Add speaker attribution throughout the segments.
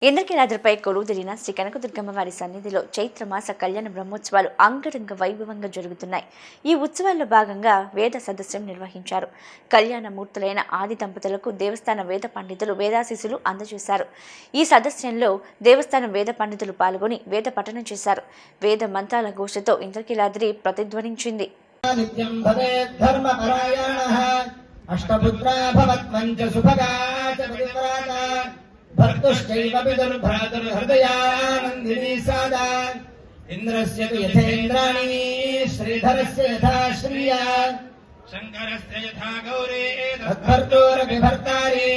Speaker 1: ఇంద్రకీలాద్రిపై కొలువుదీరిన శ్రీ కనకదుర్గమ్మ వారి సన్నిధిలో చైత్రమాస కళ్యాణ బ్రహ్మోత్సవాలు అంగరంగ వైభవంగా జరుగుతున్నాయి. ఈ ఉత్సవాల్లో భాగంగా వేద సదస్సును నిర్వహించారు. కళ్యాణమూర్తులైన ఆది దంపతులకు దేవస్థాన వేద పండితులు వేదాశీస్సులు అందజేశారు. ఈ సదస్సులో దేవస్థానం వేద పండితులు పాల్గొని వేద పఠనం చేశారు. వేద మంత్రాల ఘోషతో ఇంద్రకీలాద్రి ప్రతిధ్వనించింది.
Speaker 2: भर्तुश्चैव पितुर्भ्रातुर्हृदयानन्दिनी सादा इन्द्रस्य तु यथेन्द्राणी श्रीधरस्य यथा श्रिया शङ्करस्य यथा गौरी तद्भर्तोरपि भर्तारि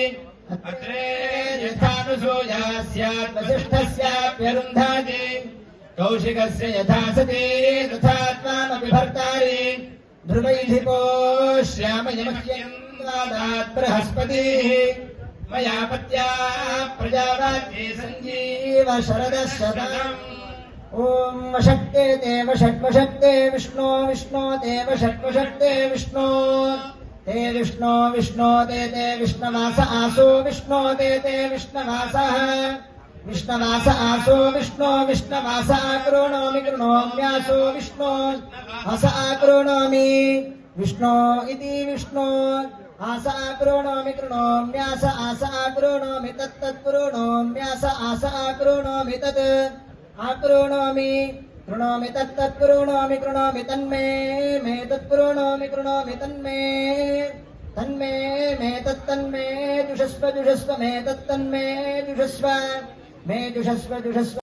Speaker 2: अत्रे यथानुसूया स्यात् वसिष्ठस्याप्यरुन्धाति कौशिकस्य यथा सती तथा त्वामपि भर्तारि ध्रुवैधिको श्यामयमह्यं वादात् बृहस्पतिः मया पत्या प्रजावाद्ये संजीव शरदशतम् ओम वशक्ते देव षट्वशक्ते विष्णो विष्णो देव षट्वशक्ते विष्णो ते विष्णो विष्णो ते विष्णवास आसो विष्णो ते विष्णवासः विष्णवास आसो विष्णो विष्णवास आकृणोमि कृणोम्यासो विष्णो वास आकृणोमि विष्णो इति विष्णो आसा कृणोमि कृणोम्यास आसा कृणोमि तत्तत्कृणोम्यास आसा कृणोमि तत् आकृणोमि कृणोमि तत्तत्कृणोमि कृणोमि तन्मे मे तत्कृणोमि कृणोमि तन्मे तन्मे मे तत्तन्मे जुषस्व जुषस्व मे तत्तन्मे जुषस्व मे जुषस्व जुषस्व